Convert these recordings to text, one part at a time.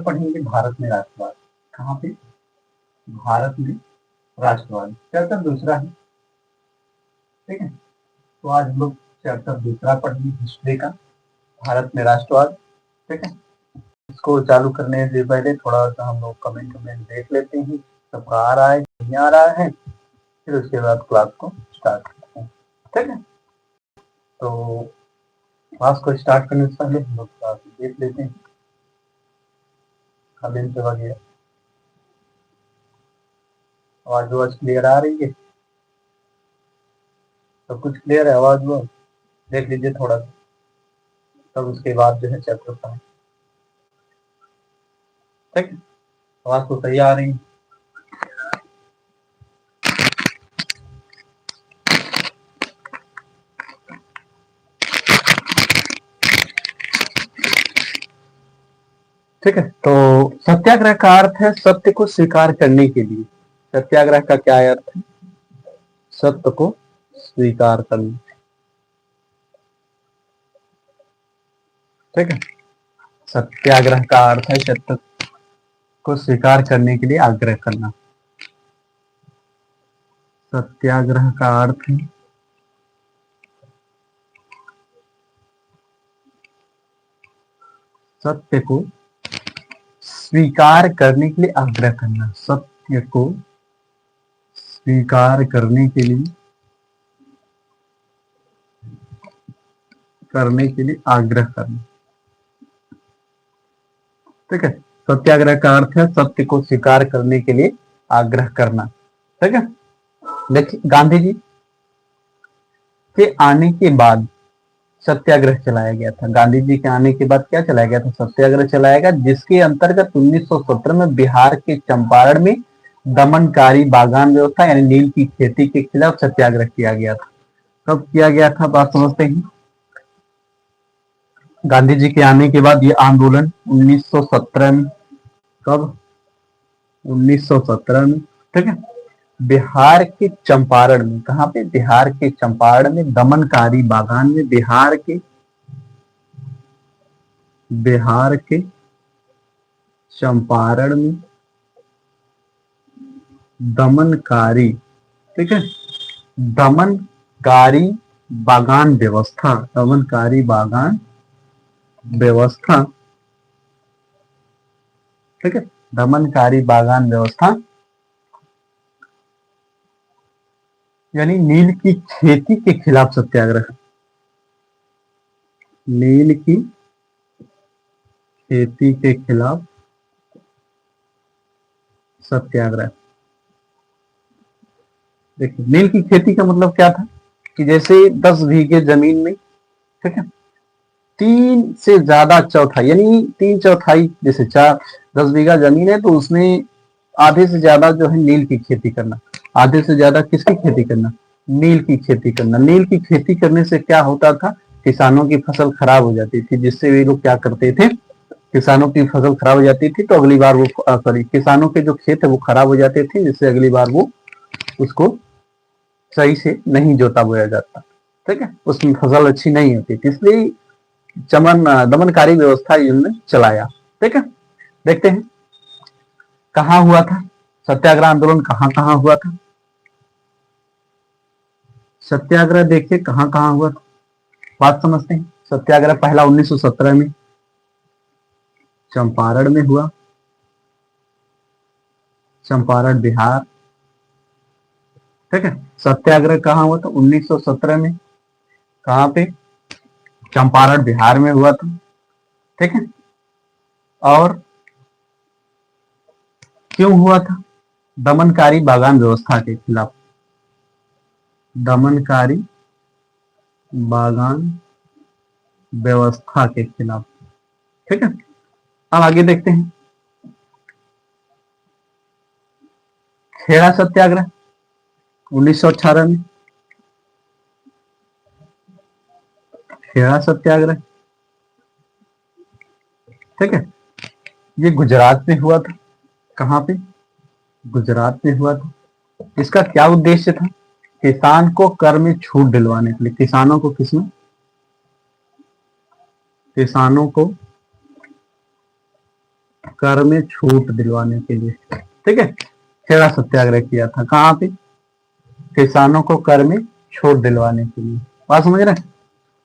पढ़ेंगे भारत में राष्ट्रवाद। कहाँ पे? भारत में राष्ट्रवाद चैप्टर दूसरा है। ठीक है, तो आज हम लोग चैप्टर दूसरा पढ़ेंगे हिस्ट्री का, भारत में राष्ट्रवाद। ठीक है, इसको चालू करने से पहले थोड़ा सा हम लोग कमेंट देख लेते हैं, सबका आ रहा है नहीं आ रहा है, फिर उसके बाद क्लास को स्टार्ट करते हैं। ठीक है, तो क्लास को स्टार्ट करने से पहले हम लोग क्लास देख लेते हैं कमेंट वगैरह। आवाज क्लियर आ रही है? सब कुछ क्लियर है? आवाज वो देख लीजिए थोड़ा सा, तब उसके बाद जो है चैप्टर पढ़ें। ठीक है, आवाज तो सही आ रही है? ठीक है, तो सत्याग्रह का अर्थ है सत्य को स्वीकार करने के लिए। सत्याग्रह का क्या अर्थ है? सत्य को स्वीकार करना। ठीक है, सत्याग्रह का अर्थ है सत्य को स्वीकार करने के लिए आग्रह करना। सत्याग्रह का अर्थ है सत्य को स्वीकार करने के लिए आग्रह करना। सत्य को स्वीकार करने के लिए आग्रह करना। ठीक है, सत्याग्रह का अर्थ है सत्य को स्वीकार करने के लिए आग्रह करना। ठीक है, देखिए गांधी जी के आने के बाद सत्याग्रह चलाया गया था। गांधी जी के आने के बाद क्या चलाया गया था? सत्याग्रह चलाया गया, जिसके अंतर्गत 1917 में बिहार के चंपारण में दमनकारी बागान व्यवस्था यानी नील की खेती के खिलाफ सत्याग्रह किया गया था। कब किया गया था बात समझते हैं। गांधी जी के आने के बाद ये आंदोलन 1917 में, कब? 1917 में। ठीक है, बिहार के चंपारण में, कहाँ पे? बिहार के चंपारण में दमनकारी बागान में, बिहार के चंपारण में दमनकारी, ठीक है, दमनकारी बागान व्यवस्था, दमनकारी बागान व्यवस्था। ठीक है, दमनकारी बागान व्यवस्था यानी नील की खेती के खिलाफ सत्याग्रह। नील की खेती के खिलाफ सत्याग्रह। देखिए नील की खेती का मतलब क्या था कि जैसे 10 बीघे जमीन में, ठीक है, 3 से ज्यादा चौथाई यानी 3/4, जैसे 10 बीघा जमीन है तो उसमें आधे से ज्यादा जो है नील की खेती करना। आधे से ज्यादा किसकी खेती करना? नील की खेती करना। नील की खेती करने से क्या होता था? किसानों की फसल खराब हो जाती थी, जिससे वे लोग क्या करते थे, किसानों की फसल खराब हो जाती थी तो अगली बार वो सॉरी किसानों के जो खेत है वो खराब हो जाते थे, जिससे अगली बार वो उसको सही से नहीं जोता बोया जाता। ठीक है, उसमें फसल अच्छी नहीं होती थी, इसलिए दमनकारी व्यवस्था इन्होंने चलाया। ठीक है, देखते हैं कहाँ हुआ था सत्याग्रह आंदोलन, कहाँ कहाँ हुआ था सत्याग्रह। देखिए कहाँ कहाँ हुआ था, बात समझते हैं। सत्याग्रह पहला 1917 में चंपारण में हुआ, चंपारण बिहार। ठीक है, सत्याग्रह कहाँ हुआ था? 1917 में, कहाँ पे? चंपारण बिहार में हुआ था। ठीक है, और क्यों हुआ था? दमनकारी बागान व्यवस्था के खिलाफ। दमनकारी बागान व्यवस्था के खिलाफ। ठीक है, अब आगे देखते हैं। खेड़ा सत्याग्रह 1918 में, खेड़ा सत्याग्रह। ठीक है, ये गुजरात में हुआ था। कहाँ पे? गुजरात में हुआ था। इसका क्या उद्देश्य था? किसान को कर में छूट दिलवाने के लिए। किसानों को किसमें? किसानों को कर में छूट दिलवाने के लिए, ठीक है, खेड़ा सत्याग्रह किया था। कहाँ पे? किसानों को कर में छूट दिलवाने के लिए। बात समझ रहे हैं?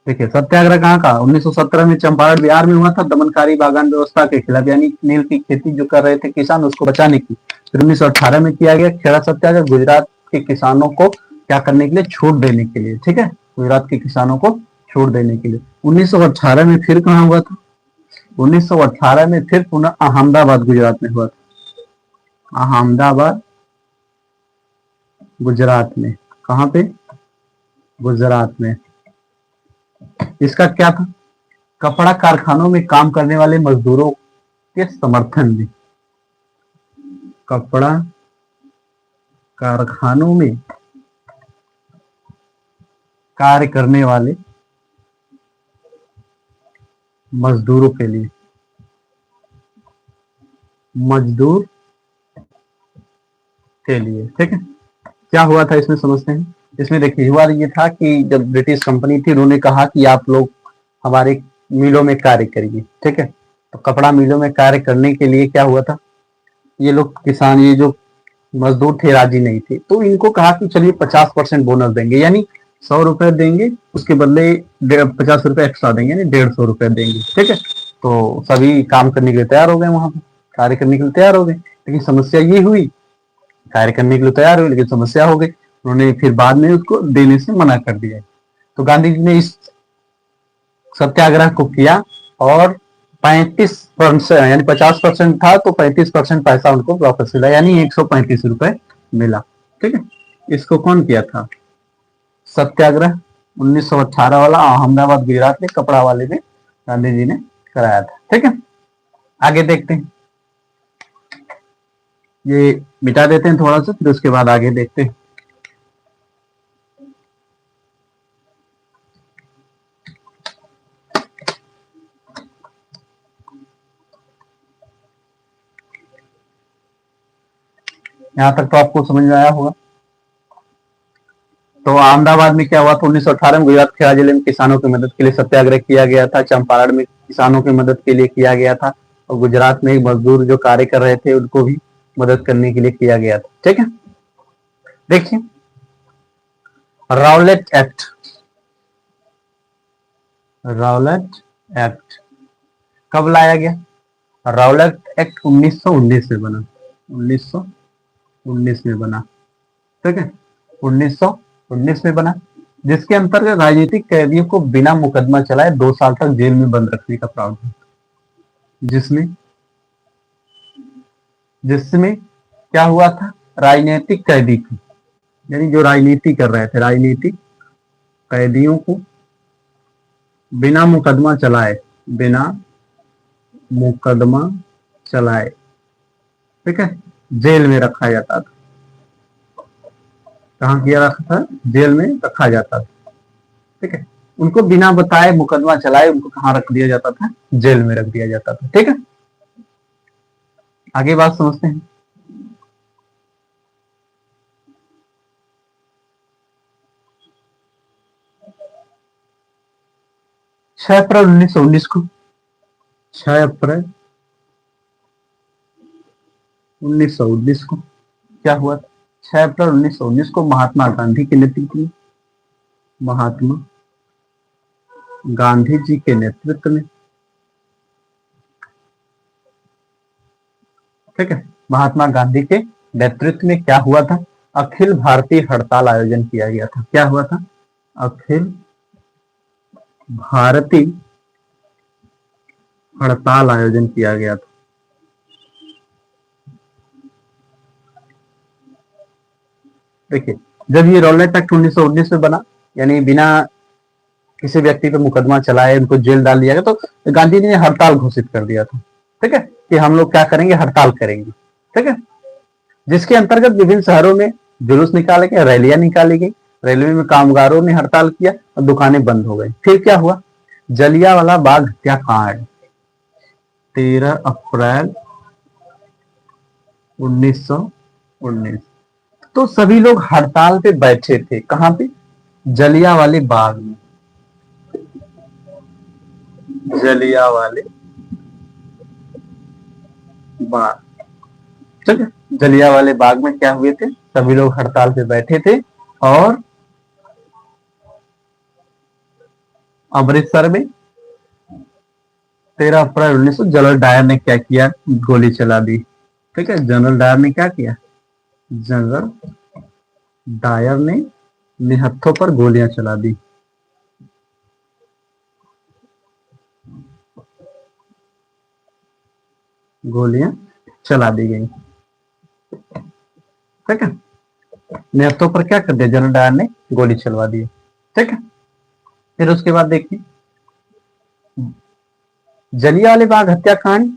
देखिए सत्याग्रह कहाँ का, 1917 में चंपारण बिहार में हुआ था, दमनकारी बागान व्यवस्था के खिलाफ, यानी नील की खेती जो कर रहे थे किसान उसको बचाने की। फिर 1918 में किया गया खेड़ा सत्याग्रह, गुजरात के किसानों को क्या करने के लिए, छूट देने के लिए, ठीक है, गुजरात के किसानों को छूट देने के लिए। 1918 में फिर कहाँ हुआ था? 1918 में फिर पुनः अहमदाबाद गुजरात में हुआ था। अहमदाबाद गुजरात में। कहाँ पे? गुजरात में। इसका क्या था? कपड़ा कारखानों में काम करने वाले मजदूरों के समर्थन में। कपड़ा कारखानों में कार्य करने वाले मजदूरों के लिए, मजदूर के लिए, ठीक है। क्या हुआ था इसमें समझते हैं। इसमें देखिए हुआ ये था कि जब ब्रिटिश कंपनी थी उन्होंने कहा कि आप लोग हमारे मिलों में कार्य करिए, ठीक है। तो कपड़ा मिलों में कार्य करने के लिए क्या हुआ था, ये लोग किसान, ये जो मजदूर थे राजी नहीं थे, तो इनको कहा कि चलिए 50% बोनस देंगे, यानी 100 रुपए देंगे, उसके बदले 50 रुपए एक्स्ट्रा देंगे, यानी 150 रुपए देंगे, ठीक है। तो सभी काम करने के लिए तैयार हो गए, वहां पर कार्य करने के लिए तैयार हो गए। लेकिन समस्या ये हुई, कार्य करने के लिए तैयार हुए लेकिन समस्या हो गई, उन्होंने फिर बाद में उसको देने से मना कर दिया। तो गांधी जी ने इस सत्याग्रह को किया और 35% यानी 50% था तो 35% पैसा उनको वापस मिला, यानी 135 रुपए मिला, ठीक है। इसको कौन किया था? सत्याग्रह 1918 वाला अहमदाबाद गुजरात में कपड़ा वाले में गांधी जी ने कराया था, ठीक है। आगे देखते हैं, ये मिटा देते हैं थोड़ा सा, फिर उसके बाद आगे देखते हैं। यहां तक तो आपको समझ में आया होगा। तो अहमदाबाद में क्या हुआ था, 1918 में गुजरात खेड़ा जिले में किसानों की मदद के लिए सत्याग्रह किया गया था, चंपारण में किसानों की मदद के लिए किया गया था, और गुजरात में मजदूर जो कार्य कर रहे थे उनको भी मदद करने के लिए किया गया था, ठीक है। देखिए राउलेट एक्ट, राउलेट एक्ट कब लाया गया? राउलेट एक्ट 1919 में बना, 1919 में बना, ठीक है, 1919 में बना, जिसके अंतर्गत राजनीतिक कैदियों को बिना मुकदमा चलाए 2 साल तक जेल में बंद रखने का प्रावधान, जिसमें जिसमें क्या हुआ था, राजनीतिक कैदी को, यानी जो राजनीति कर रहे थे, राजनीतिक कैदियों को बिना मुकदमा चलाए, बिना मुकदमा चलाए, ठीक है, जेल में रखा जाता था। कहाँ किया रखा था? जेल में रखा जाता था, ठीक है। उनको बिना बताए मुकदमा चलाए उनको कहाँ रख दिया जाता था? जेल में रख दिया जाता था, ठीक है। आगे बात समझते हैं। 6 अप्रैल 1919 को, 6 अप्रैल 1919 को क्या हुआ था? 6 अप्रैल 1919 को महात्मा गांधी के नेतृत्व में, महात्मा गांधी जी के नेतृत्व में, ठीक है, महात्मा गांधी के नेतृत्व में क्या हुआ था? अखिल भारतीय हड़ताल आयोजन किया गया था। क्या हुआ था? अखिल भारतीय हड़ताल आयोजन किया गया था। देखिए जब ये रॉलेट एक्ट 1919 में बना, यानी बिना किसी व्यक्ति पे मुकदमा चलाए उनको जेल डाल दिया गया, तो गांधी जी ने हड़ताल घोषित कर दिया था, ठीक है, कि हम लोग क्या करेंगे, हड़ताल करेंगे, ठीक है। जिसके अंतर्गत विभिन्न शहरों में जुलूस निकाले गए, रैलियां निकाली गई, रेलवे में कामगारों ने हड़ताल किया और दुकानें बंद हो गई। फिर क्या हुआ? जलियांवाला बाग हत्याकांड 13 अप्रैल 1919, तो सभी लोग हड़ताल पे बैठे थे। कहां पे? जलियांवाले बाग में, जलियांवाले बाग। ठीक है, जलियांवाले बाग में क्या हुए थे, सभी लोग हड़ताल पे बैठे थे और अमृतसर में 13 अप्रैल 1900 जनरल डायर ने क्या किया, गोली चला दी। ठीक है, जनरल डायर ने क्या किया, जनरल डायर ने निहत्थों पर गोलियां चला दी। गोलियां चला दी गई। ठीक है, निहत्थों पर क्या कर दिया, जनरल डायर ने गोली चलवा दी। ठीक है, फिर उसके बाद देखिए जलियांवाले बाग हत्याकांड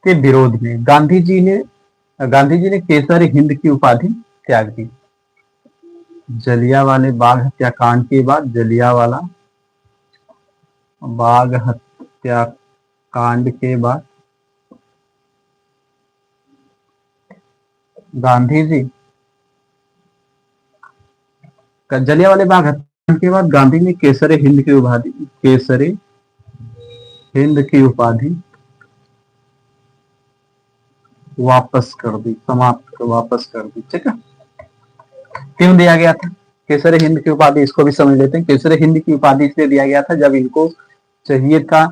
के विरोध में गांधी जी ने केसर हिंद की उपाधि त्याग दी। जलियांवाले बाग हत्याकांड के बाद, जलियांवाला बाग हत्याकांड के बाद गांधी जी, जलियांवाले बाग हत्याकांड के बाद गांधी ने केसर हिंद की उपाधि वापस कर दी, वापस कर दी। ठीक है, क्यों दिया गया था केसर हिंद की उपाधि, इसको भी समझ लेते हैं। केसर हिंद की उपाधि इसलिए दिया गया था जब इनको चाहिए था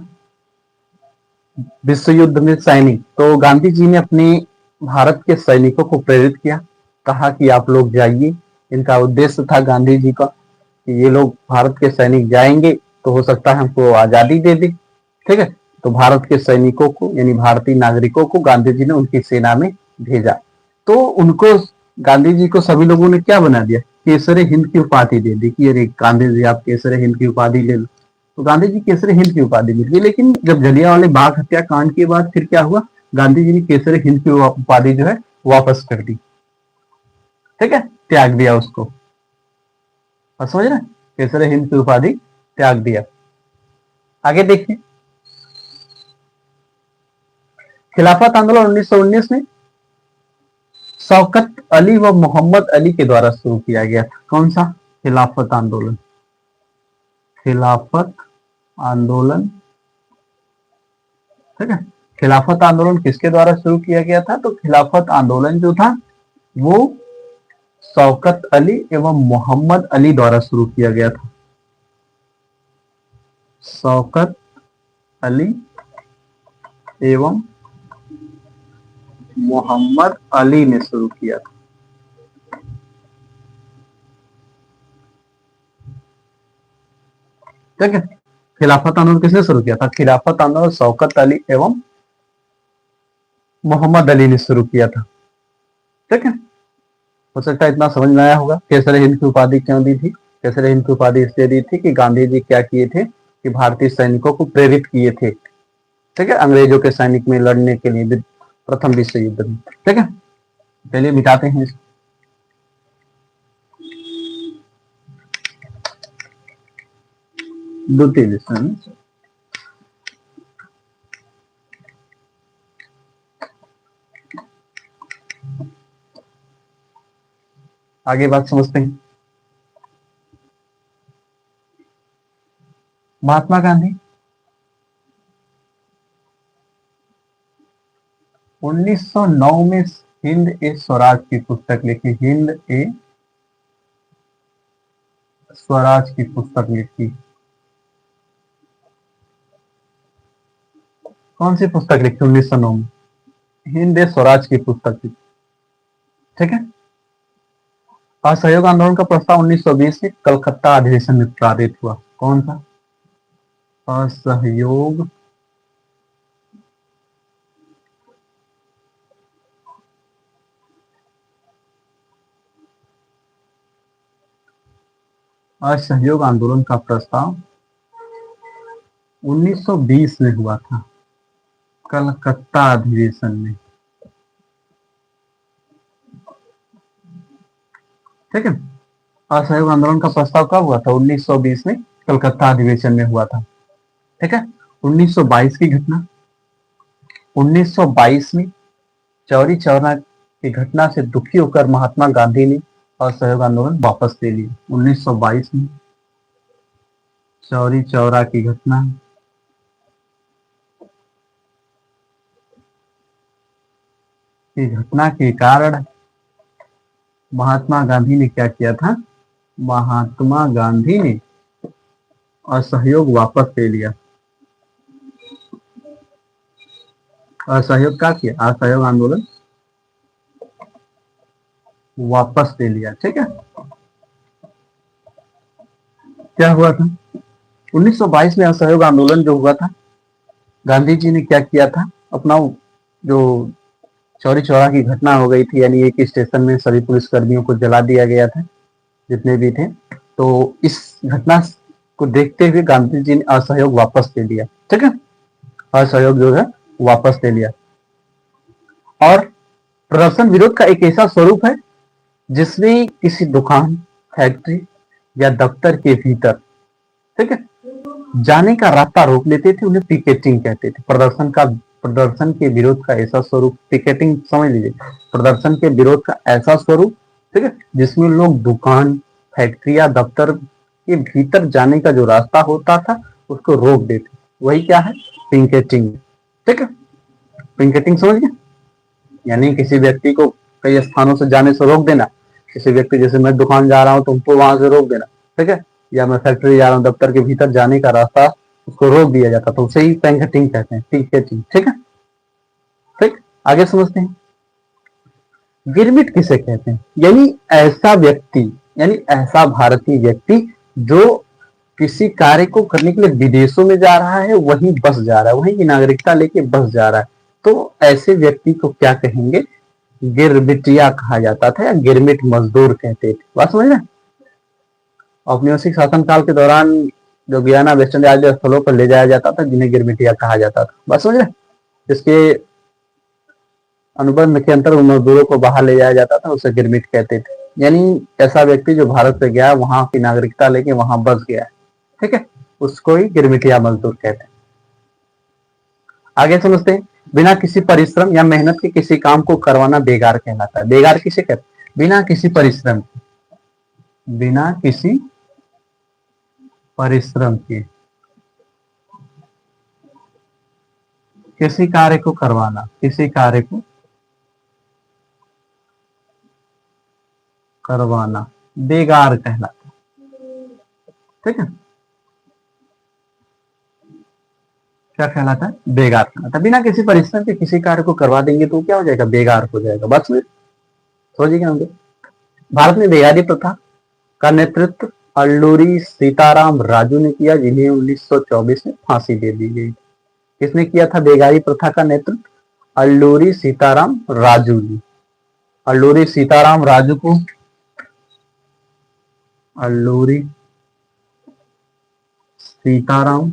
विश्व युद्ध में सैनिक, तो गांधी जी ने अपने भारत के सैनिकों को प्रेरित किया, कहा कि आप लोग जाइए। इनका उद्देश्य था गांधी जी का कि ये लोग भारत के सैनिक जाएंगे तो हो सकता है हमको आजादी दे दे। ठीक है, तो भारत के सैनिकों को यानी भारतीय नागरिकों को गांधी जी ने उनकी सेना में भेजा। तो उनको गांधी जी को सभी लोगों ने क्या बना दिया, केसर हिंद की उपाधि दे दी कि अरे गांधी जी आप केसर हिंद की उपाधि ले लो। तो गांधी जी केसर हिंद की उपाधि मिल गई। लेकिन जब जलियांवाले बाग हत्याकांड के बाद फिर क्या हुआ, गांधी जी ने केसर हिंद की उपाधि जो है वापस कर दी। ठीक है, त्याग दिया उसको। और समझ रहे, केसर हिंद की उपाधि त्याग दिया। आगे देखिए, खिलाफत आंदोलन 1919 में शौकत अली व मोहम्मद अली के द्वारा शुरू किया गया था। कौन सा, खिलाफत आंदोलन। खिलाफत आंदोलन, ठीक है, खिलाफत आंदोलन किसके द्वारा शुरू किया गया था, तो खिलाफत आंदोलन जो था वो शौकत अली एवं मोहम्मद अली द्वारा शुरू किया गया था। शौकत अली एवं मोहम्मद अली ने शुरू किया था। ठीक है, खिलाफत आंदोलन किसने शुरू किया था, खिलाफत आंदोलन शौकत अली एवं मोहम्मद अली ने शुरू किया था। ठीक है, हो सकता है इतना समझ में आया होगा। केसर हिंद की उपाधि क्यों दी थी, केसर हिंद की उपाधि इसलिए दी थी कि गांधी जी क्या किए थे कि भारतीय सैनिकों को प्रेरित किए थे। ठीक है, अंग्रेजों के सैनिक में लड़ने के लिए प्रथम विश्व युद्ध में। ठीक है, चलिए मिटाते हैं इसको। द्वितीय विश्व में आगे बात समझते हैं। महात्मा गांधी 1909 में हिंद ए स्वराज की पुस्तक लिखी, हिंद ए स्वराज की पुस्तक लिखी। कौन सी पुस्तक लिखी 1909 में, हिंद ए स्वराज की पुस्तक लिखी। ठीक है, असहयोग आंदोलन का प्रस्ताव 1920 में कलकत्ता अधिवेशन में पारित हुआ। कौन सा, असहयोग असहयोग आंदोलन का प्रस्ताव 1920 में हुआ था, कलकत्ता अधिवेशन में। ठीक है, असहयोग आंदोलन का प्रस्ताव कब हुआ था, 1920 में कलकत्ता अधिवेशन में हुआ था। ठीक है, 1922 की घटना, 1922 में चौरी चौरा की घटना से दुखी होकर महात्मा गांधी ने असहयोग आंदोलन वापस ले लिया। 1922 में चौरी चौरा की घटना इस घटना के कारण महात्मा गांधी ने क्या किया था? महात्मा गांधी ने असहयोग वापस ले लिया। असहयोग क्या किया? असहयोग आंदोलन वापस ले लिया। ठीक है, क्या हुआ था 1922 में? असहयोग आंदोलन जो हुआ था, गांधी जी ने क्या किया था? अपना जो चौरी चौरा की घटना हो गई थी, यानी एक स्टेशन में सभी पुलिस कर्मियों को जला दिया गया था जितने भी थे, तो इस घटना को देखते हुए गांधी जी ने असहयोग वापस ले लिया। ठीक है, असहयोग जो है वापस ले लिया। और प्रदर्शन विरोध का एक ऐसा स्वरूप है जिसमें किसी दुकान, फैक्ट्री या दफ्तर के भीतर, ठीक है, जाने का रास्ता रोक लेते थे, उन्हें पिकेटिंग कहते थे। प्रदर्शन के विरोध का ऐसा स्वरूप, पिकेटिंग समझ लीजिए, प्रदर्शन के विरोध का ऐसा स्वरूप, ठीक है, जिसमें लोग दुकान, फैक्ट्री या दफ्तर के भीतर जाने का जो रास्ता होता था उसको रोक देते, वही क्या है? पिकेटिंग। ठीक है, पिकेटिंग समझ गए? यानी किसी व्यक्ति को कई स्थानों से जाने से रोक देना। किसी व्यक्ति, जैसे मैं दुकान जा रहा हूँ तो उनको वहां से रोक देना, ठीक है, या मैं फैक्ट्री जा रहा हूँ, दफ्तर के भीतर जाने का रास्ता उसको रोक दिया जाता, तो उसे ही पिकेटिंग कहते हैं, पिकेटिंग। ठीक है, ठीक, आगे समझते हैं। गिरमिट किसे कहते हैं? यानी ऐसा व्यक्ति, यानी ऐसा भारतीय व्यक्ति जो किसी कार्य को करने के लिए विदेशों में जा रहा है, वहीं बस जा रहा है, वहीं की नागरिकता लेके बस जा रहा है, तो ऐसे व्यक्ति को क्या कहेंगे? गिरमिटिया कहा जाता था, या गिरमिट मजदूर कहते थे। बात समझ रहे? औपनिवेशिक शासनकाल के दौरान जो गुयाना, वेस्ट इंडीज आदि स्थलों पर ले जाया जाता था, जिन्हें गिरमिटिया कहा जाता था। बात समझ रहे? इसके अनुबंध के अंतर मजदूरों को बाहर ले जाया जाता था, उसे गिरमिट कहते थे। यानी ऐसा व्यक्ति जो भारत से गया, वहां की नागरिकता लेके वहां बस गया है, ठीक है, उसको ही गिरमिटिया मजदूर कहते हैं। आगे समझते हैं। बिना किसी परिश्रम या मेहनत के किसी काम को करवाना बेगार कहलाता है। बेगार किसे कहते हैं? बिना किसी परिश्रम, बिना किसी परिश्रम के किसी कार्य को करवाना, किसी कार्य को करवाना बेगार कहलाता है। ठीक है, क्या कहलाता है? बेगार कहलाता है। बिना किसी परिश्रम के किसी कार्य को करवा देंगे तो क्या हो जाएगा? बेगार हो जाएगा। बस समझिएगा। भारत में बेगारी प्रथा का नेतृत्व अल्लूरी सीताराम राजू ने किया, जिन्हें 1924 में फांसी दे दी गई। किसने किया था बेगारी प्रथा का नेतृत्व? अल्लूरी सीताराम राजू ने। अल्लूरी सीताराम राजू को, अल्लूरी सीताराम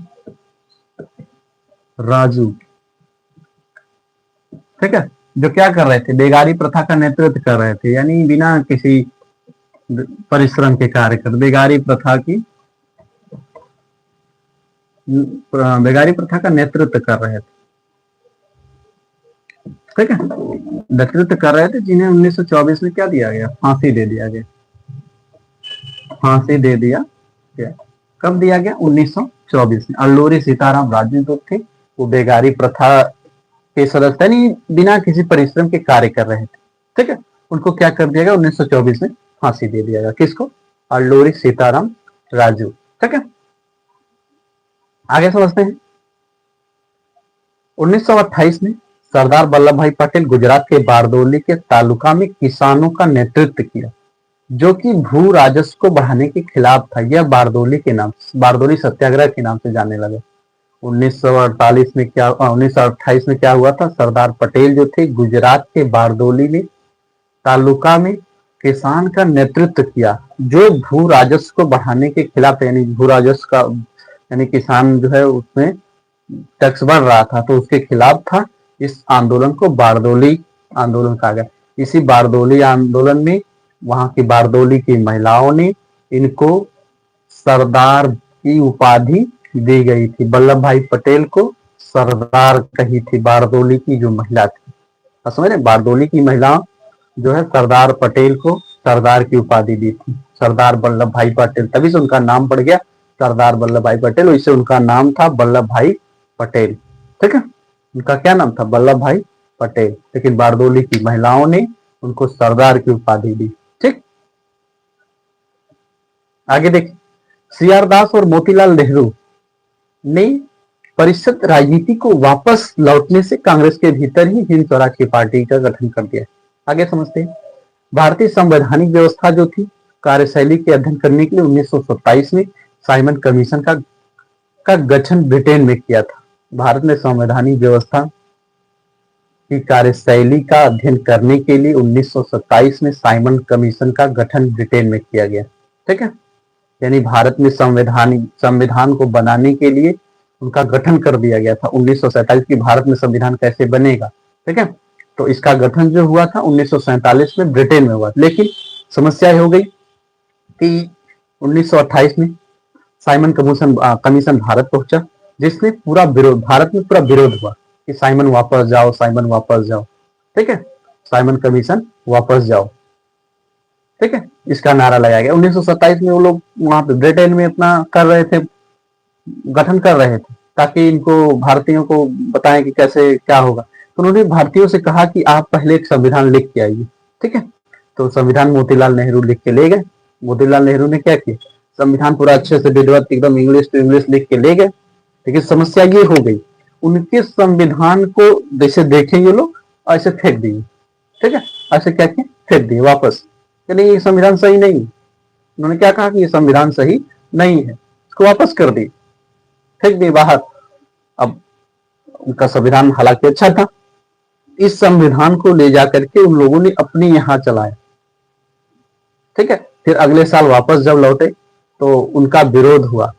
राजू, ठीक है, जो क्या कर रहे थे? बेगारी प्रथा का नेतृत्व कर रहे थे, यानी बिना किसी परिश्रम के कार्य कर, बेगारी प्रथा का नेतृत्व कर रहे थे। ठीक है, नेतृत्व कर रहे थे, जिन्हें 1924 में क्या दिया गया? फांसी दे दिया गया। फांसी दे दिया गया। कब दिया गया? 1924 में। अल्लूरी सीताराम राजू जो थे, वो बेगारी प्रथा के सदस्य, यानी बिना किसी परिश्रम के कार्य कर रहे थे। ठीक है, उनको क्या कर दिया गया? 1924 में फांसी दे दिया गया। किसको? अल्लूरी सीताराम राजू। ठीक है, आगे समझते हैं। 1928 में सरदार वल्लभ भाई पटेल गुजरात के बारदोली के तालुका में किसानों का नेतृत्व किया, जो कि भू राजस्व को बढ़ाने के खिलाफ था। यह बारदोली के नाम, बारदोली सत्याग्रह के नाम से जाने लगा। 1928 में क्या हुआ था? सरदार पटेल जो थे, गुजरात के बारदोली में तालुका में किसान का नेतृत्व किया, जो भू राजस्व को बढ़ाने के खिलाफ, यानी भू राजस्व का, यानी किसान जो है उसमें टैक्स बढ़ रहा था, तो उसके खिलाफ था। इस आंदोलन को बारदोली आंदोलन कहा गया। इसी बारदोली आंदोलन में वहां की बारदोली की महिलाओं ने इनको सरदार की उपाधि दी गई थी। वल्लभ भाई पटेल को सरदार कही थी बारदोली की जो महिला थी। समझ रहे? बारदोली की महिला जो है सरदार पटेल को सरदार की उपाधि दी थी, सरदार वल्लभ भाई पटेल, तभी से उनका नाम पड़ गया सरदार वल्लभ भाई पटेल। इससे उनका नाम था वल्लभ भाई पटेल। ठीक है, उनका क्या नाम था? वल्लभ भाई पटेल, लेकिन बारडोली की महिलाओं ने उनको सरदार की उपाधि दी। ठीक, आगे देखिए, सीआर दास और मोतीलाल नेहरू ने परिषद राजनीति को वापस लौटने से कांग्रेस के भीतर ही हिंद स्वराज पार्टी का गठन कर दिया। आगे समझते हैं। भारतीय संवैधानिक व्यवस्था जो थी, कार्यशैली के अध्ययन करने के लिए 1927 में साइमन कमीशन का गठन ब्रिटेन में किया था। भारत में संवैधानिक व्यवस्था की कार्यशैली का अध्ययन करने के लिए 1927 में साइमन कमीशन का गठन ब्रिटेन में किया गया। ठीक है, यानी भारत में संविधान को बनाने के लिए उनका गठन कर दिया गया था 1947 की। भारत में संविधान कैसे बनेगा, ठीक है, तो इसका गठन जो हुआ था 1947 में ब्रिटेन में हुआ। लेकिन समस्या हो गई कि 1928 में साइमन कमीशन भारत पहुंचा, जिसने पूरा विरोध, भारत में पूरा विरोध हुआ कि साइमन वापस जाओ, साइमन वापस जाओ। ठीक है, साइमन कमीशन वापस जाओ। ठीक है, इसका नारा लगाया गया 1927 में। वो लोग वहां पे ब्रिटेन में अपना कर रहे थे, गठन कर रहे थे, ताकि इनको भारतीयों को बताएं कि कैसे क्या होगा। तो उन्होंने भारतीयों से कहा कि आप पहले एक संविधान लिख के आइए। ठीक है, तो संविधान मोतीलाल नेहरू लिख के ले गए। मोतीलाल नेहरू ने क्या किया, संविधान पूरा अच्छे से विधिवत एकदम इंग्लिश टू इंग्लिश लिख के ले गए। लेकिन समस्या ये हो गई, उनके संविधान को जैसे देखेंगे लोग ऐसे फेंक दिए। ठीक है, ऐसे क्या किए, फेंक दिए वापस, यानी ये संविधान सही नहीं। उन्होंने क्या कहा कि ये संविधान सही नहीं है, इसको वापस कर दिए, फेंक दिए बाहर। अब उनका संविधान हालांकि अच्छा था, इस संविधान को ले जाकर के उन लोगों ने अपने यहाँ चलाया। ठीक है, फिर अगले साल वापस जब लौटे तो उनका विरोध हुआ।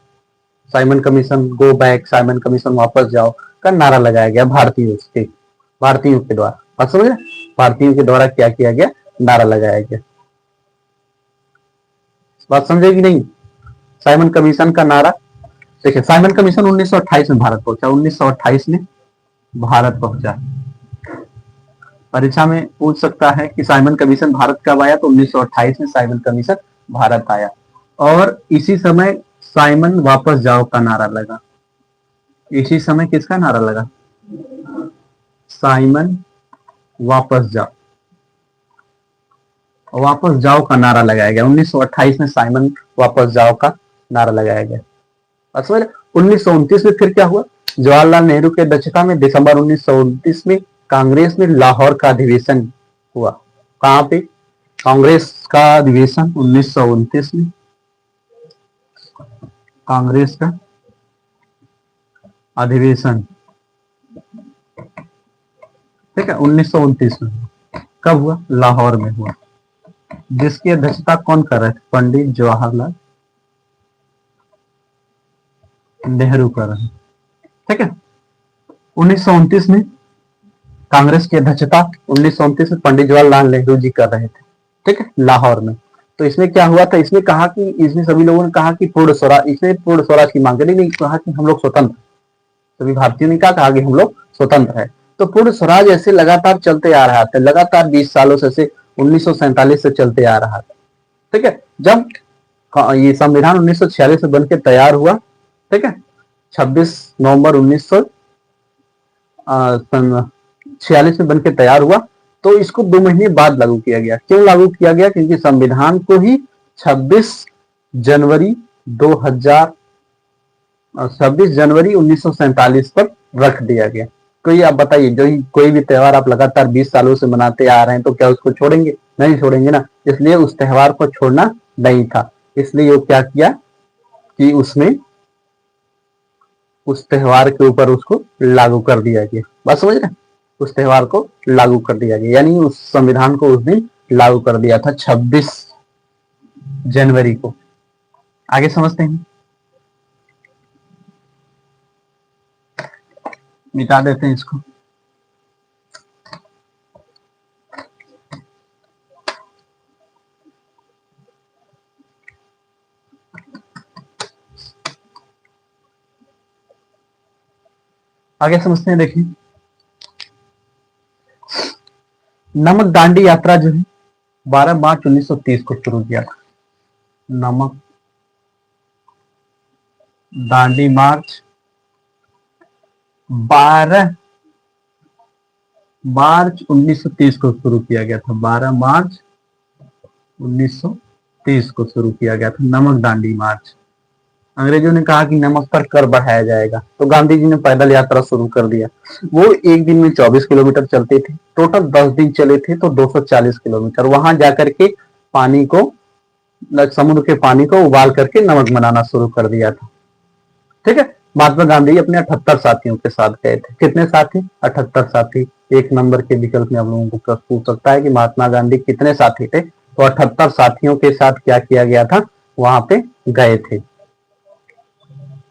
Simon commission go back, Simon commission वापस जाओ का नारा लगाया गया भारतीयों के द्वारा। बात समझ रहे, भारतीयों के द्वारा क्या किया गया, नारा लगाया गया। बात समझेगी नहीं, साइमन कमीशन का नारा देखिए। साइमन कमीशन 1928 में भारत पहुंचा, 1928 में भारत पहुंचा। परीक्षा में पूछ सकता है कि साइमन कमीशन भारत कब आया, तो 1928 में साइमन कमीशन भारत आया। और इसी समय साइमन वापस जाओ का नारा लगा। इसी समय किसका नारा लगा, साइमन वापस जाओ, वापस जाओ का नारा लगाया गया। 1928 में साइमन वापस जाओ का नारा लगाया गया। 1929 में फिर क्या हुआ, जवाहरलाल नेहरू की अध्यक्षता में दिसंबर 1929 में कांग्रेस में लाहौर का अधिवेशन हुआ। कहां पे, कांग्रेस का अधिवेशन 1929 में, कांग्रेस का अधिवेशन, ठीक है, 1929 में। कब हुआ, लाहौर में हुआ। जिसकी अध्यक्षता कौन कर रहे थे, पंडित जवाहरलाल नेहरू कर रहे हैं। ठीक है, 1929 में कांग्रेस की अध्यक्षता 1929 में पंडित जवाहरलाल नेहरू जी कर रहे थे। ठीक है, लाहौर में। तो इसमें क्या हुआ था, इसमें कहा कि, इसमें सभी लोगों ने कहा कि पूर्ण स्वराज, इसमें पूर्ण स्वराज की मांग करी, नहीं कहा कि हम लोग स्वतंत्र, सभी भारतीयों ने क्या कहा कि हम लोग स्वतंत्र है। तो पूर्ण स्वराज ऐसे लगातार चलते आ रहा था, लगातार 20 सालों से 1947 से चलते आ रहा था। ठीक है, जब ये संविधान 1946 में बन के तैयार हुआ, ठीक है, 26 नवंबर 1946 में बनकर तैयार हुआ, तो इसको 2 महीने बाद लागू किया गया। क्यों लागू किया गया, क्योंकि संविधान को ही 26 जनवरी 1947 पर रख दिया गया। तो ये आप बताइए, जो कोई भी त्योहार आप लगातार 20 सालों से मनाते आ रहे हैं, तो क्या उसको छोड़ेंगे, नहीं छोड़ेंगे ना। इसलिए उस त्योहार को छोड़ना नहीं था, इसलिए वो क्या किया कि उसमें उस त्योहार के ऊपर उसको लागू कर दिया गया। बात समझ रहे, उस त्योहार को लागू कर दिया गया, यानी उस संविधान को उस दिन लागू कर दिया था 26 जनवरी को। आगे समझते हैं, मिटा देते हैं इसको। आगे समझते हैं, देखिए नमक दांडी यात्रा जो है 12 मार्च 1930 को शुरू किया था। नमक दांडी मार्च 12 मार्च 1930 को शुरू किया गया था। 12 मार्च 1930 को शुरू किया गया था नमक दांडी मार्च। अंग्रेजों ने कहा कि नमक पर कर बढ़ाया जाएगा, तो गांधी जी ने पैदल यात्रा शुरू कर दिया। वो एक दिन में 24 किलोमीटर चलते थे, टोटल 10 दिन चले थे तो 240 किलोमीटर। वहां जाकर के पानी को, समुद्र के पानी को उबाल करके नमक बनाना शुरू कर दिया था। ठीक है। महात्मा गांधी अपने 78 साथियों के साथ गए थे। कितने साथी? 78 साथी। एक नंबर के विकल्प में आप लोगों को प्रश्न पूछ सकता है कि महात्मा गांधी कितने साथी थे, तो 78 साथियों के साथ क्या किया गया था, वहां पे गए थे।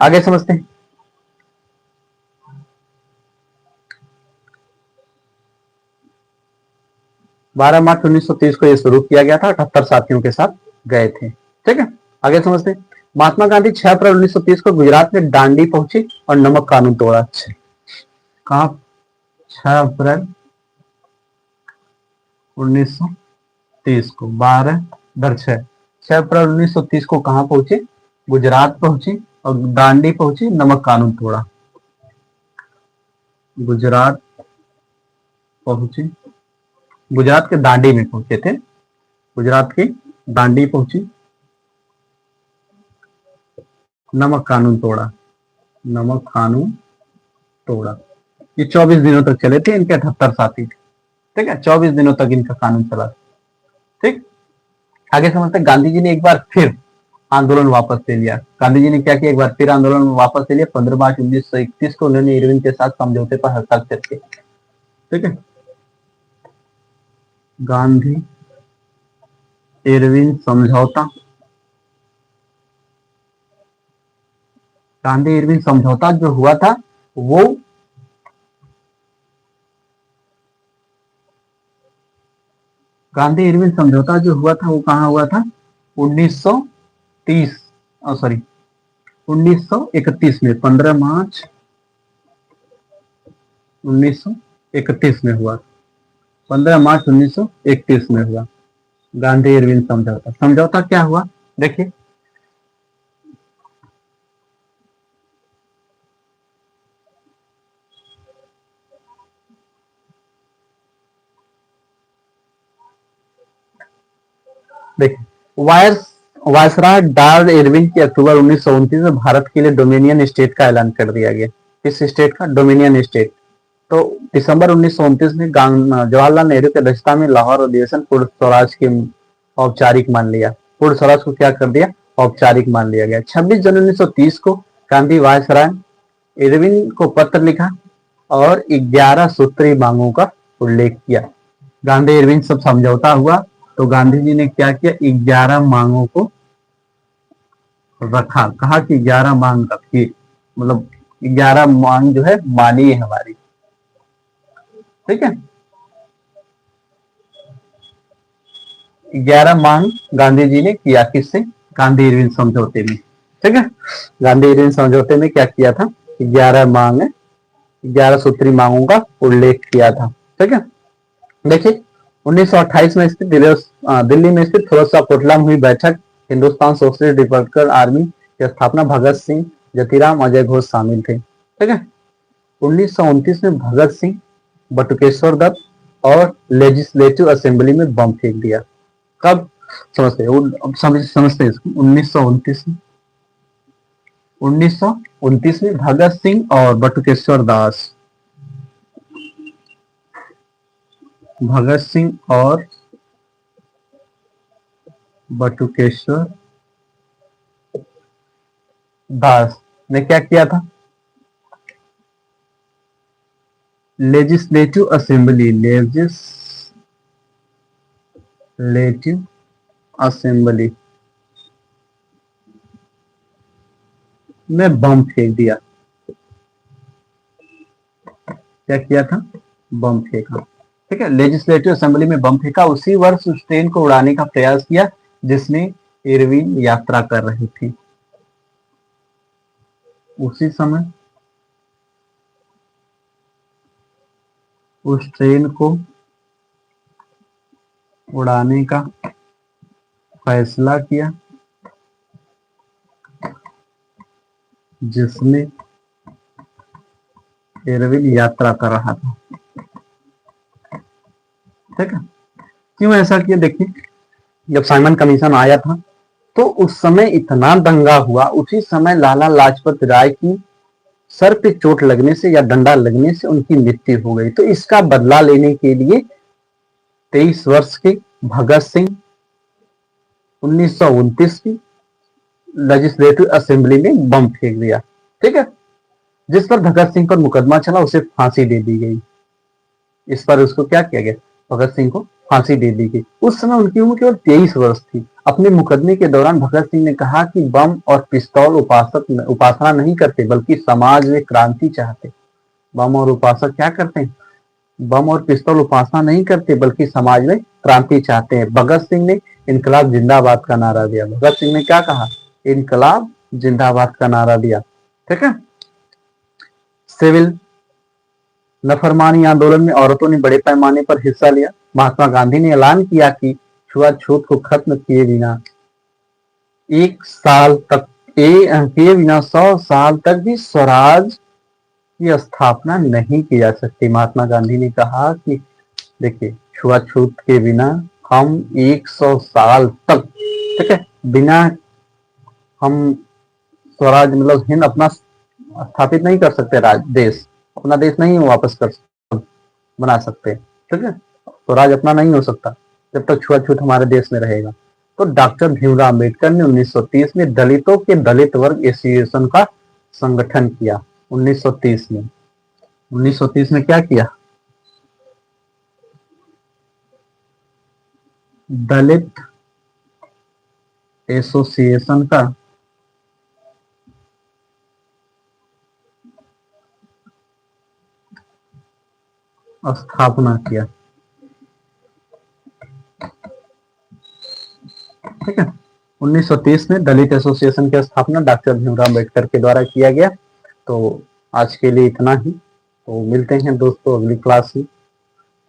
आगे समझते हैं। बारह मार्च 1930 को यह शुरू किया गया था, 78 साथियों के साथ गए थे। ठीक है, आगे समझते हैं। महात्मा गांधी 6 अप्रैल 1930 को गुजरात में दांडी पहुंचे और नमक कानून तोड़ा। कहा? 6 अप्रैल 1930 को, 12 दर 6 अप्रैल 1930 को कहां पहुंचे? गुजरात पहुंचे और दांडी पहुंचे, नमक कानून तोड़ा। गुजरात पहुंचे, गुजरात के दांडी में पहुंचे थे, गुजरात के दांडी पहुंची, नमक कानून तोड़ा, नमक कानून तोड़ा। ये 24 दिनों तक चले थे, इनके 78 साथी थे। ठीक है, 24 दिनों तक इनका कानून चला। ठीक, आगे समझते हैं। गांधी जी ने एक बार फिर आंदोलन वापस ले लिया। गांधी जी ने क्या किया? एक बार फिर आंदोलन वापस ले लिया। 15 मार्च 1931 को उन्होंने इरविन के साथ समझौते पर हस्ताक्षर किए। ठीक है, गांधी इरविन समझौता, गांधी इरविन समझौता जो हुआ था वो गांधी इरविन समझौता जो हुआ था वो कहां हुआ था? 1930 सॉरी 1931 में, 15 मार्च 1931 में हुआ। 15 मार्च 1931 में हुआ गांधी इरविन समझौता। समझौता क्या हुआ? देखिए, देखिए, वायसराय लॉर्ड इरविन की अक्टूबर 1929 में भारत के लिए डोमिनियन स्टेट का ऐलान कर दिया गया। किस स्टेट का? Dominion state. तो दिसंबर 1929 में जवाहरलाल नेहरू की अध्यक्षता में लाहौर अधिवेशन पूर्ण स्वराज के औपचारिक मान लिया। पूर्ण स्वराज को क्या कर दिया? औपचारिक मान लिया गया। 26 जनवरी 1930 को गांधी वायसराय इरविन को पत्र लिखा और 11 सूत्री मांगों का उल्लेख किया। गांधी इरविन सब समझौता हुआ तो गांधी जी ने क्या किया? 11 मांगों को रखा। कहा कि 11 मांग रखिए, मतलब 11 मांग जो है मानिए हमारी। ठीक है, 11 मांग गांधी जी ने किया। किससे? गांधी इरविन समझौते में। ठीक है, गांधी इरविन समझौते में क्या किया था? 11 मांग, 11 सूत्री मांगों का उल्लेख किया था। ठीक है, देखिए 1928 में स्थित दिल्ली में स्थित फिरोज शाह कोटला में हुई बैठक, हिंदुस्तान सोशलिस्ट रिपब्लिकन आर्मी की स्थापना भगत सिंह, जतीराम, अजय घोष शामिल थे। ठीक है, 1929 में भगत सिंह, बटुकेश्वर दत्त और लेजिस्लेटिव असेंबली में बम फेंक दिया। कब? समझते हैं, समझते हैं इसको। 1929 में भगत सिंह और बटुकेश्वर दास, भगत सिंह और बटुकेश्वर दास ने क्या किया था? लेजिस्लेटिव असेंबली, लेजिस्लेटिव असेंबली में बम फेंक दिया। क्या किया था? बम फेंका। ठीक है, लेजिस्लेटिव असेंबली में बम फेंका। उसी वर्ष उस ट्रेन को उड़ाने का प्रयास किया जिसमें इरविन यात्रा कर रही थी। उसी समय उस ट्रेन को उड़ाने का फैसला किया जिसमें इरविन यात्रा कर रहा था। ठीक है। क्यों ऐसा किया? देखिए, जब साइमन कमीशन आया था तो उस समय इतना दंगा हुआ, उसी समय लाला लाजपत राय की सर पे चोट लगने से या डंडा लगने से उनकी मृत्यु हो गई। तो इसका बदला लेने के लिए 23 वर्ष के भगत सिंह 1929 की लेजिस्लेटिव असेंबली में बम फेंक दिया। ठीक है। जिस पर भगत सिंह पर मुकदमा चला, उसे फांसी दे दी गई। इस पर उसको क्या किया गया? भगत सिंह को फांसी दे दी गई। उस समय उनकी उम्र केवल 23 वर्ष थी। अपने मुकदमे के दौरान भगत सिंह ने कहा कि बम और पिस्तौल उपासना नहीं करते, बल्कि समाज में क्रांति चाहते। बम और उपासक क्या करते हैं? बम और पिस्तौल उपासना नहीं करते, बल्कि समाज में क्रांति चाहते हैं। भगत सिंह ने इनकलाब जिंदाबाद का नारा दिया। भगत सिंह ने क्या कहा? इनकलाब जिंदाबाद का नारा दिया। ठीक है। सिविल नफरमानी आंदोलन में औरतों ने बड़े पैमाने पर हिस्सा लिया। महात्मा गांधी ने ऐलान किया कि छुआछूत को खत्म किए बिना 100 साल तक भी स्वराज की स्थापना नहीं की जा सकती। महात्मा गांधी ने कहा कि देखिए, छुआछूत के बिना हम 100 साल तक, ठीक है, बिना हम स्वराज मतलब हिंद अपना स्थापित नहीं कर सकते। देश अपना देश नहीं वापस बना सकते। ठीक है। स्वराज अपना नहीं हो सकता जब तक छुआछूत हमारे देश में रहेगा। तो डॉक्टर भीमराव अम्बेडकर ने 1930 में दलितों के दलित वर्ग एसोसिएशन का संगठन किया। 1930 में क्या किया? दलित एसोसिएशन का स्थापना किया। ठीक है। 1930 में दलित एसोसिएशन की स्थापना डॉक्टर भीमराव अम्बेडकर के द्वारा किया गया। तो आज के लिए इतना ही। तो मिलते हैं दोस्तों अगली क्लास में।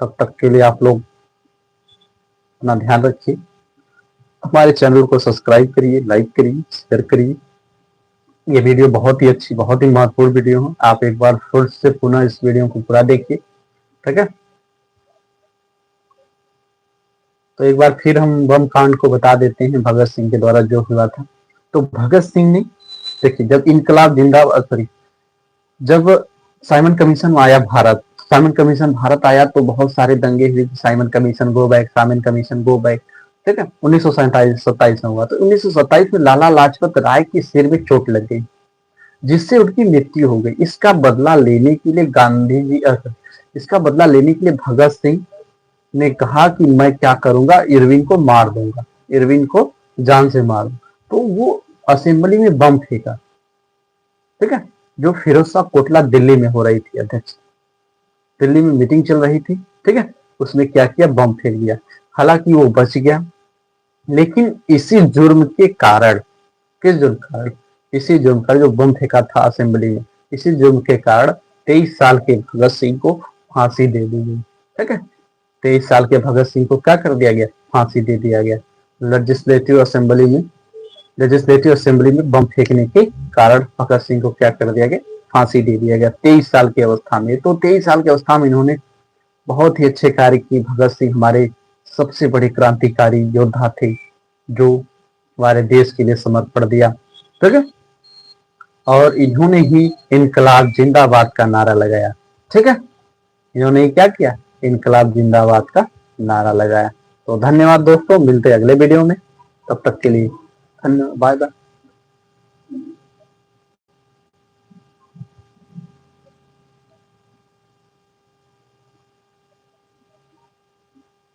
तब तक के लिए आप लोग अपना ध्यान रखिए। हमारे चैनल को सब्सक्राइब करिए, लाइक करिए, शेयर करिए। ये वीडियो बहुत ही अच्छी, बहुत ही महत्वपूर्ण वीडियो है। आप एक बार फिर से पुनः इस वीडियो को पूरा देखिए। ठीक है। तो एक बार फिर हम बम कांड को बता देते हैं, भगत सिंह के द्वारा जो हुआ था। तो भगत सिंह ने, देखिए, जब इनकलाब जिंदाबाद, सॉरी, जब साइमन कमीशन आया भारत, साइमन कमीशन भारत आया तो बहुत सारे दंगे हुए। Simon commission go back, Simon commission go back. ठीक है। 1927 में हुआ। तो 1927 में लाला लाजपत राय के सिर में चोट लग गई, जिससे उनकी मृत्यु हो गई। इसका बदला लेने के लिए इसका बदला लेने के लिए भगत सिंह ने कहा कि मैं क्या करूंगा, इरविन को मार दूंगा, इरविन को जान से मार दूंगा। तो वो असेंबली में बम फेंका। ठीक है। जो फिरोज शाह कोटला दिल्ली में हो रही थी, अध्यक्ष दिल्ली में मीटिंग चल रही थी। ठीक है। उसने क्या किया? बम फेंक दिया। हालांकि वो बच गया, लेकिन इसी जुर्म के कारण, किस जुर्म के कारण? इसी जुर्म का जो बम फेंका था असेंबली में, इसी जुर्म के कारण 23 साल के भगत सिंह को फांसी दे दी गई। ठीक है। 23 साल के भगत सिंह को क्या कर दिया गया? फांसी दे दिया गया। लेजिस्लेटिव असेंबली में बम फेंकने के कारण भगत सिंह को क्या कर दिया गया? फांसी दे दिया गया 23 साल की अवस्था में। तो 23 साल की अवस्था में इन्होंने बहुत ही अच्छे कार्य किए। भगत सिंह हमारे सबसे बड़े क्रांतिकारी योद्धा थे, जो हमारे देश के लिए समर्पण दिया। ठीक है। और इन्होंने ही इनकलाब जिंदाबाद का नारा लगाया। ठीक है। इन्होंने क्या किया? इनकलाब जिंदाबाद का नारा लगाया। तो धन्यवाद दोस्तों, मिलते हैं अगले वीडियो में। तब तक के लिए धन्यवाद, बाय बाय।